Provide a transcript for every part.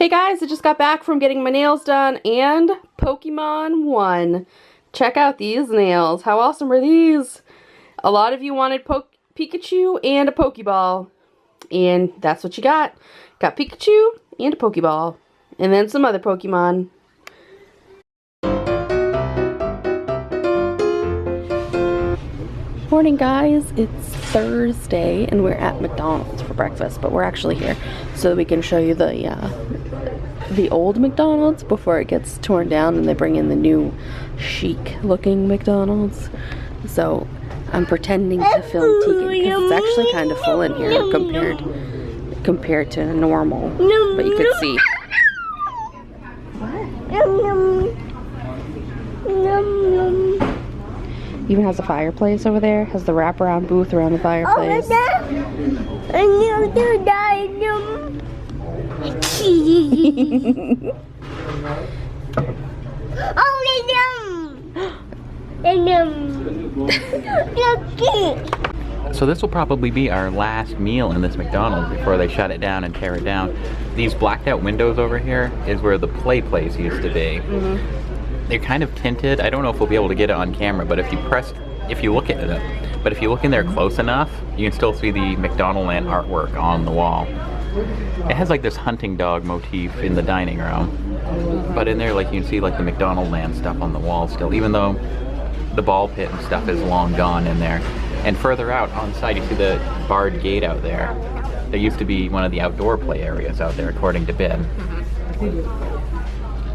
Hey guys, I just got back from getting my nails done and Pokemon won. Check out these nails. How awesome are these? A lot of you wanted Pikachu and a Pokeball. And that's what you got. Got Pikachu and a Pokeball. And then some other Pokemon. Morning guys, it's Thursday and we're at McDonald's for breakfast, but we're actually here so that we can show you the old McDonald's before it gets torn down and they bring in the new chic looking McDonald's. So I'm pretending to film Teagan because it's actually kind of full in here compared to normal, but you could see. Even has a fireplace over there. Has the wraparound booth around the fireplace. So this will probably be our last meal in this McDonald's before they shut it down and tear it down. These blacked out windows over here is where the play place used to be. They're kind of tinted. I don't know if we'll be able to get it on camera, but if you look at it, but if you look in there close enough, you can still see the McDonaldland artwork on the wall. It has like this hunting dog motif in the dining room, but in there, like you can see like the McDonaldland stuff on the wall still, even though the ball pit and stuff is long gone in there. And further out on the side, you see the barred gate out there. There used to be one of the outdoor play areas out there, according to Ben.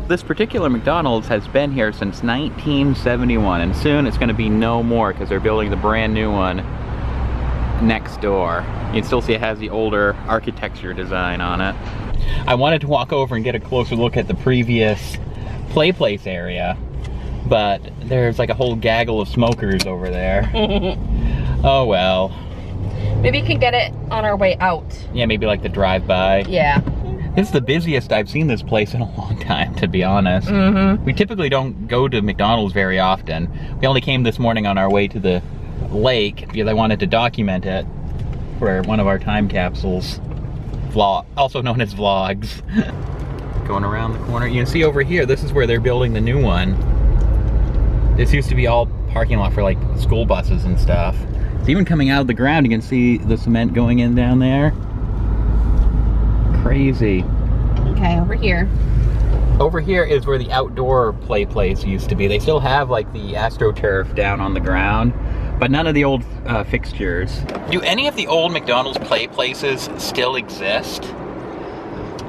This particular McDonald's has been here since 1971, and soon it's going to be no more because they're building the brand new one next door. You can still see it has the older architecture design on it. I wanted to walk over and get a closer look at the previous play place area, but there's like a whole gaggle of smokers over there. Oh well. Maybe you can get it on our way out. Yeah, maybe like the drive-by. Yeah. This is the busiest I've seen this place in a long time, to be honest. We typically don't go to McDonald's very often. We only came this morning on our way to the lake because I wanted to document it for one of our time capsules, also known as vlogs. Going around the corner, you can see over here, this is where they're building the new one. This used to be all parking lot for like school buses and stuff. It's even coming out of the ground, you can see the cement going in down there. Crazy. Okay, over here. Over here is where the outdoor play place used to be. They still have like the AstroTurf down on the ground, but none of the old fixtures. Do any of the old McDonald's play places still exist?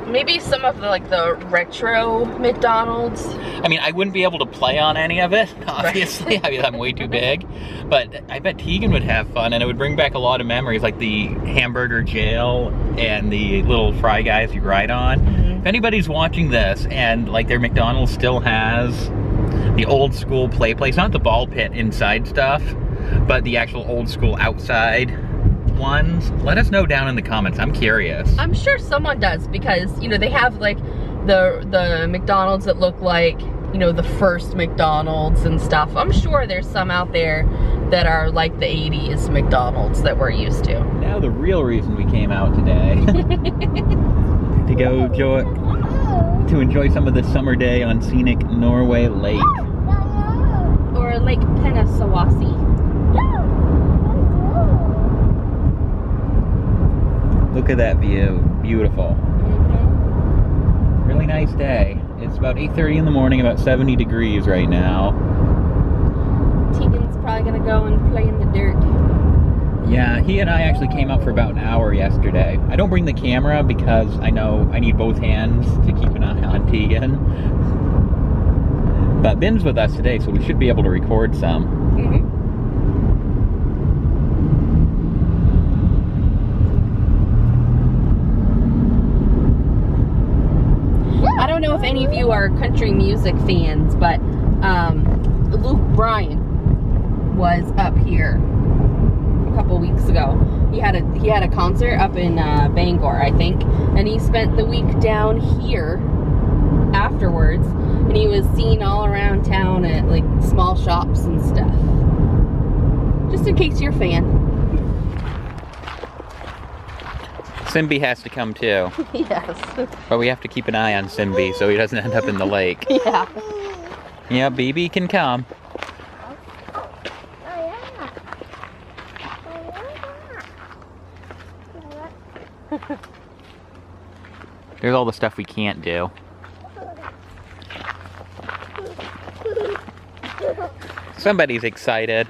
Maybe some of the retro McDonald's. I mean, I wouldn't be able to play on any of it, obviously. I mean, I'm way too big. But I bet Teagan would have fun, and it would bring back a lot of memories, like the hamburger jail and the little fry guys you ride on. If anybody's watching this and like their McDonald's still has the old school play place, not the ball pit inside stuff, but the actual old school outside ones, let us know down in the comments. I'm curious. I'm sure someone does, because you know they have like the McDonald's that look like, you know, the first McDonald's and stuff. I'm sure there's some out there that are like the 80s McDonald's that we're used to. Now the real reason we came out today to enjoy some of the summer day on scenic Norway Lake. Or Lake Pennsawassie. Look at that view. Beautiful. Really nice day. It's about 8:30 in the morning, about 70 degrees right now. Teagan's probably gonna go and play in the dirt. Yeah, he and I actually came out for about an hour yesterday. I don't bring the camera because I know I need both hands to keep an eye on Teagan. But Ben's with us today, so we should be able to record some. I don't know if any of you are country music fans, but Luke Bryan was up here a couple weeks ago. He had a concert up in Bangor, I think, and he spent the week down here afterwards, and he was seen all around town at like small shops and stuff. Just in case you're a fan. Simbi has to come too. Yes. But we have to keep an eye on Simbi so he doesn't end up in the lake. Yeah. Yeah, BB can come. There's all the stuff we can't do. Somebody's excited.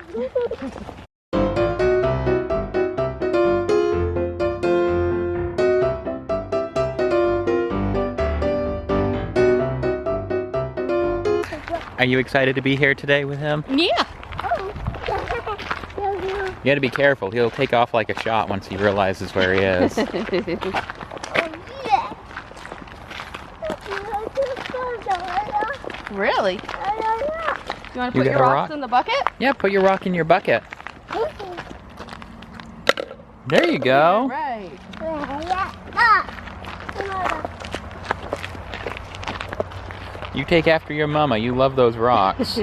Are you excited to be here today with him? Yeah. You gotta be careful. He'll take off like a shot once he realizes where he is. Really? You want to put got your a rocks rock? in the bucket? Yeah, put your rock in your bucket. There you go. Right. You take after your mama. You love those rocks.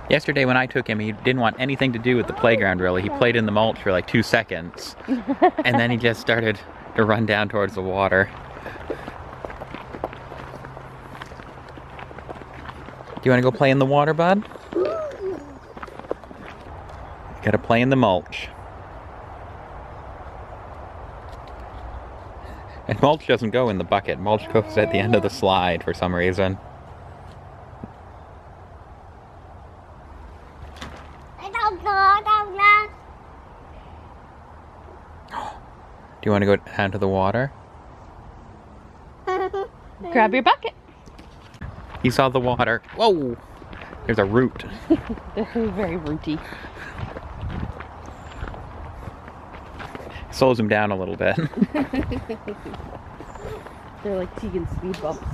Yesterday when I took him, he didn't want anything to do with the playground really. He played in the mulch for like 2 seconds. And then he just started to run down towards the water. Do you want to go play in the water, bud? You gotta play in the mulch. And mulch doesn't go in the bucket. Mulch goes at the end of the slide for some reason. Do you want to go down to the water? Grab your bucket. He saw the water. Whoa! There's a root. They're very rooty. Slows him down a little bit. They're like Teagan speed bumps.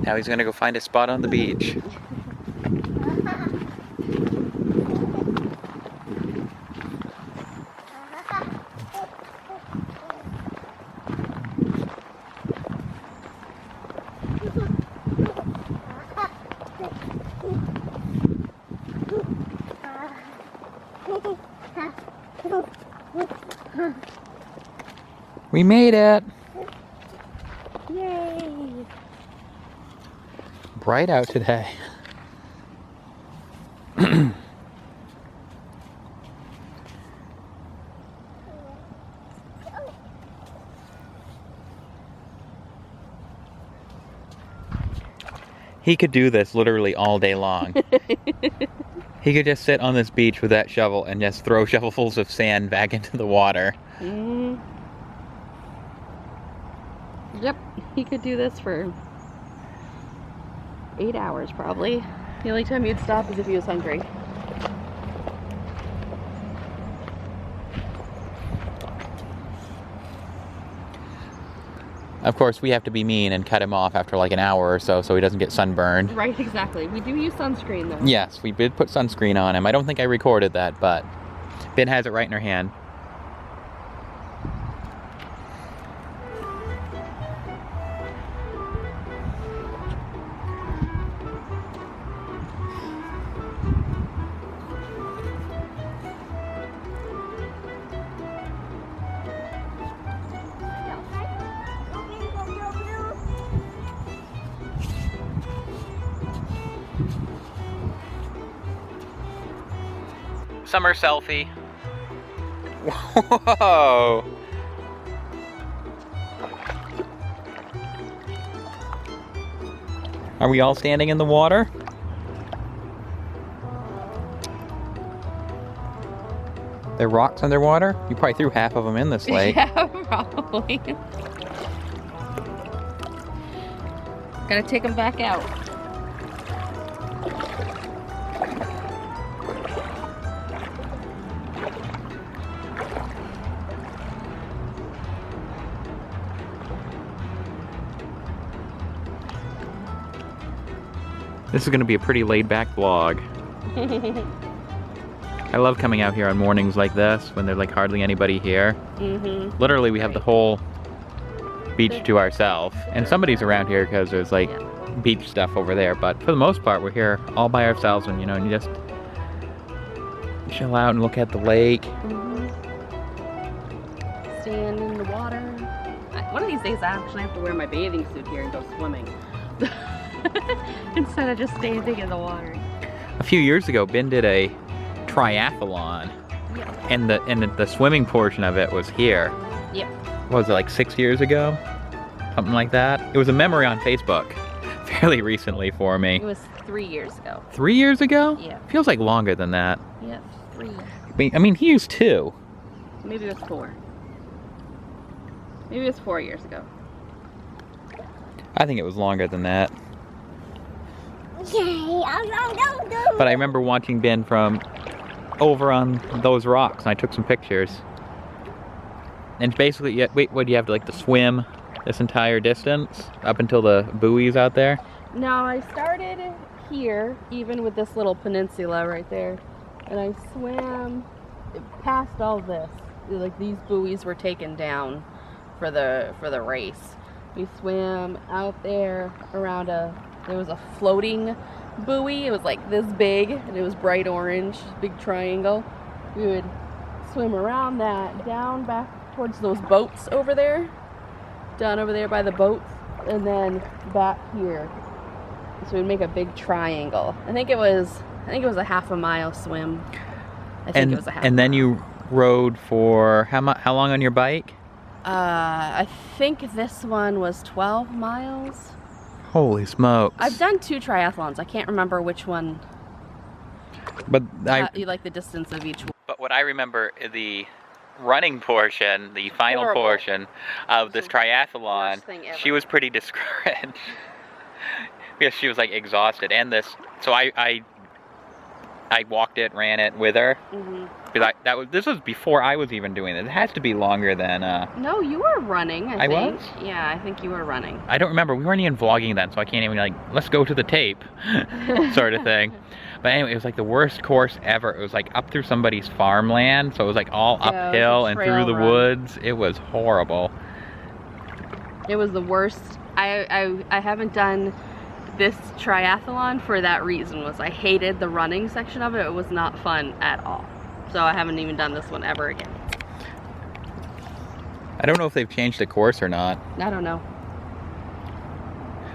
Now he's gonna go find a spot on the beach. We made it! Yay! Bright out today. He could do this literally all day long. He could just sit on this beach with that shovel and just throw shovelfuls of sand back into the water. Mm. Yep, he could do this for 8 hours probably. The only time he'd stop is if he was hungry. Of course, we have to be mean and cut him off after like an hour or so he doesn't get sunburned. Right, exactly. We do use sunscreen though. Yes, we did put sunscreen on him. I don't think I recorded that, but Ben has it right in her hand. Summer selfie. Whoa! Are we all standing in the water? There are rocks underwater? You probably threw half of them in this lake. Yeah, probably. Gotta take them back out. This is going to be a pretty laid-back vlog. I love coming out here on mornings like this when there's like hardly anybody here. Mm-hmm. Literally, we have the whole beach to ourselves. And somebody's around here because there's like beach stuff over there. But for the most part, we're here all by ourselves and, you know, and you just chill out and look at the lake. Mm-hmm. Stand in the water. One of these days I actually have to wear my bathing suit here and go swimming. Instead of just standing in the water. A few years ago, Ben did a triathlon. Yeah. And the swimming portion of it was here. Yep. What was it, like 6 years ago? Something like that. It was a memory on Facebook fairly recently for me. It was 3 years ago. 3 years ago? Yeah. Feels like longer than that. Yeah, 3. I mean, he used 2. Maybe it was 4. Maybe it was 4 years ago. I think it was longer than that. But I remember watching Ben from over on those rocks, and I took some pictures. And basically, wait, what do you have to like to swim this entire distance up until the buoys out there? No, I started here, even with this little peninsula right there, and I swam past all this. Like these buoys were taken down for the race. We swam out there around there was a floating buoy. It was like this big, and it was bright orange, big triangle. We would swim around that, down back towards those boats over there, down over there by the boats, and then back here. So we'd make a big triangle. I think it was a half a mile swim. It was a half. And then you rode for how long on your bike? I think this one was 12 miles. Holy smokes! I've done 2 triathlons. I can't remember which one. But you like the distance of each one. But what I remember, the running portion, the final portion of this triathlon, she was pretty discouraged because she was like exhausted. And so I walked it, ran it with her. Mm-hmm. Because this was before I was even doing it. It has to be longer than. No, you were running. I think. Was? Yeah, I think you were running. I don't remember. We weren't even vlogging then, so I can't even like let's go to the tape, sort of thing. But anyway, it was like the worst course ever. It was like up through somebody's farmland, so it was like all uphill and through the woods. It was horrible. It was the worst. I haven't done this triathlon for that reason. Was I hated the running section of it. It was not fun at all. So I haven't even done this one ever again. I don't know if they've changed the course or not. I don't know.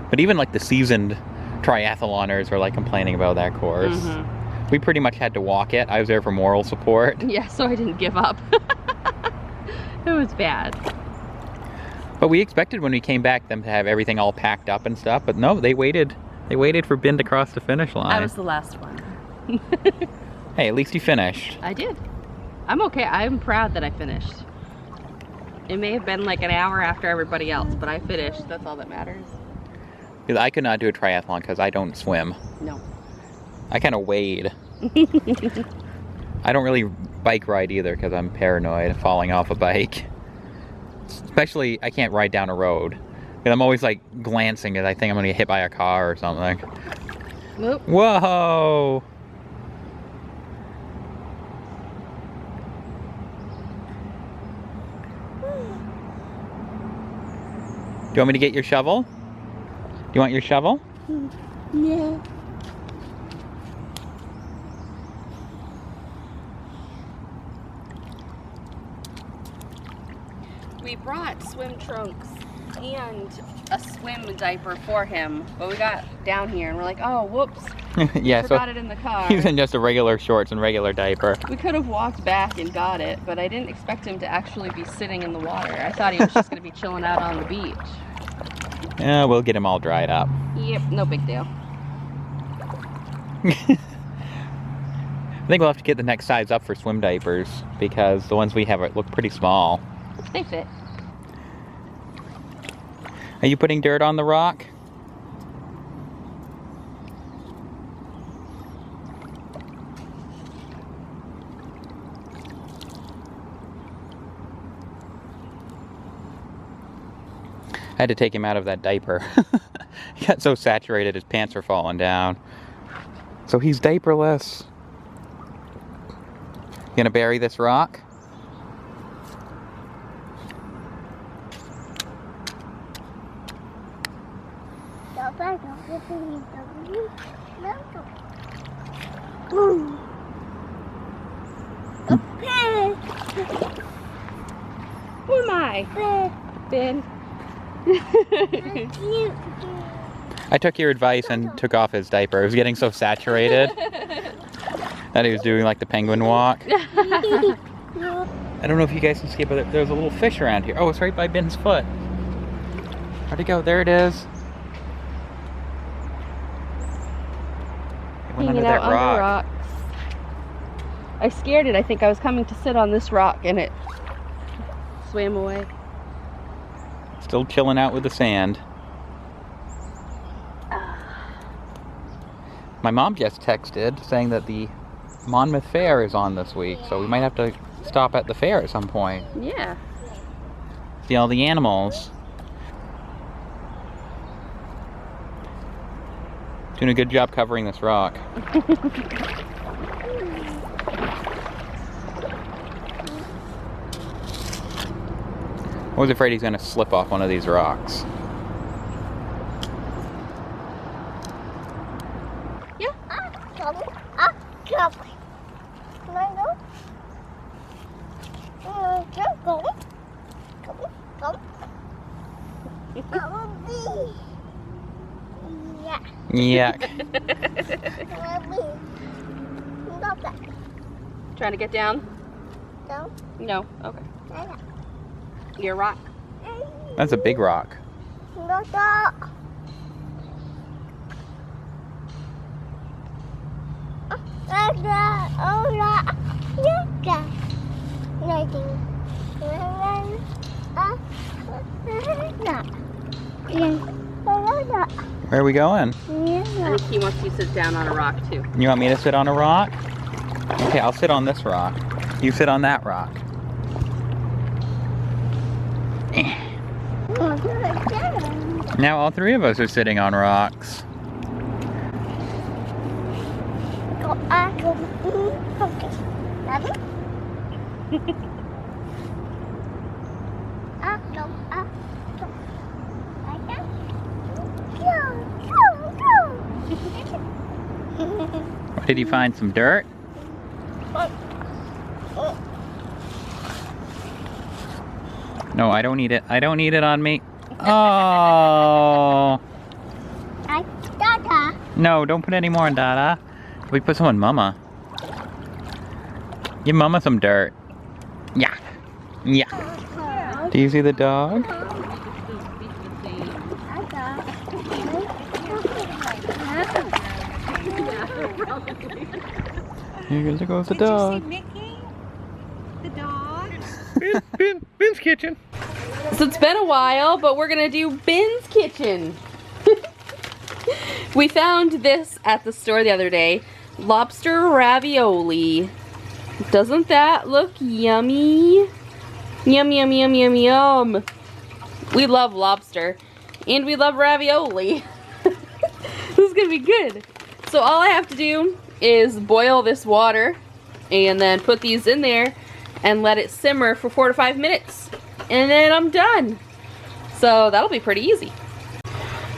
But even like the seasoned triathloners were like complaining about that course. Mm-hmm. We pretty much had to walk it. I was there for moral support. Yeah, so I didn't give up. It was bad. But we expected when we came back them to have everything all packed up and stuff, but no, they waited for Ben to cross the finish line. I was the last one. Hey, at least you finished. I did. I'm okay. I'm proud that I finished. It may have been like an hour after everybody else, but I finished. That's all that matters. Because I could not do a triathlon because I don't swim. No. I kind of wade. I don't really bike ride either because I'm paranoid of falling off a bike. Especially, I can't ride down a road. Because I'm always like glancing because I think I'm going to get hit by a car or something. Whoop. Whoa! Do you want me to get your shovel? Do you want your shovel? Yeah. We brought swim trunks and a swim diaper for him, but we got down here and we're like, oh, whoops. Yeah, forgot it in the car. He's in just a regular shorts and regular diaper. We could have walked back and got it, but I didn't expect him to actually be sitting in the water. I thought he was just going to be chilling out on the beach. Yeah, we'll get him all dried up. Yep, no big deal. I think we'll have to get the next size up for swim diapers because the ones we have look pretty small. They fit. Are you putting dirt on the rock? I had to take him out of that diaper. He got so saturated his pants are falling down. So he's diaperless. gonna bury this rock? Who am I? Ben. I took your advice and took off his diaper. It was getting so saturated that he was doing like the penguin walk. I don't know if you guys can see it, but there's a little fish around here. Oh, it's right by Ben's foot. Where'd it go? There it is. It went under that rock. Rocks. I scared it. I think I was coming to sit on this rock and it swam away. Still chilling out with the sand. My mom just texted saying that the Monmouth Fair is on this week, so we might have to stop at the fair at some point. Yeah. See all the animals. Doing a good job covering this rock. I was afraid he's going to slip off one of these rocks. Yeah. Can I go? Yuck. Trying to get down? No. Okay. Your rock. That's a big rock. Where are we going? I think he wants you to sit down on a rock too. You want me to sit on a rock? Okay, I'll sit on this rock. You sit on that rock. Now all three of us are sitting on rocks. Did you find some dirt? No, I don't need it. I don't need it on me. Oh. No, don't put any more on Dada. We put some on Mama. Give Mama some dirt. Yeah. Yeah. Do you see the dog? Here goes the dog. Did you see Mickey? The dog? Ben's kitchen. So it's been a while, but we're gonna do Ben's kitchen. We found this at the store the other day. Lobster ravioli. Doesn't that look yummy? Yum, yum, yum, yum, yum. We love lobster. And we love ravioli. This is gonna be good. So all I have to do is boil this water and then put these in there and let it simmer for 4 to 5 minutes. And then I'm done. So that'll be pretty easy.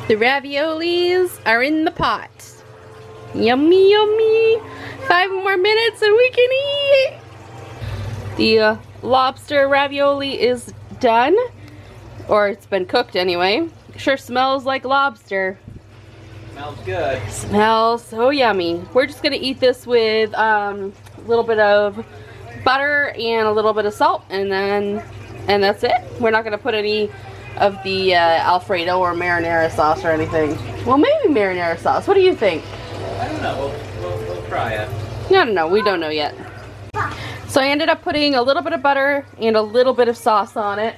The raviolis are in the pot. Yummy, yummy. 5 more minutes and we can eat. The lobster ravioli is done. Or it's been cooked anyway. Sure smells like lobster. Smells good. Smells so yummy. We're just gonna eat this with a little bit of butter and a little bit of salt, and that's it. We're not gonna put any of the Alfredo or marinara sauce or anything. Well, maybe marinara sauce. What do you think? I don't know. We'll try it. No, we don't know yet. So I ended up putting a little bit of butter and a little bit of sauce on it.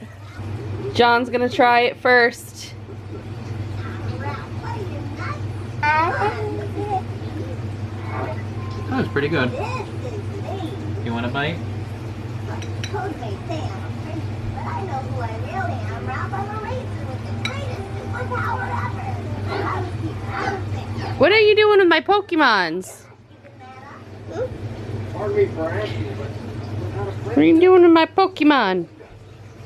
John's gonna try it first. That was pretty good. You want a bite? What are you doing with my Pokemons? Pardon me for asking, but What are you doing with my Pokemon?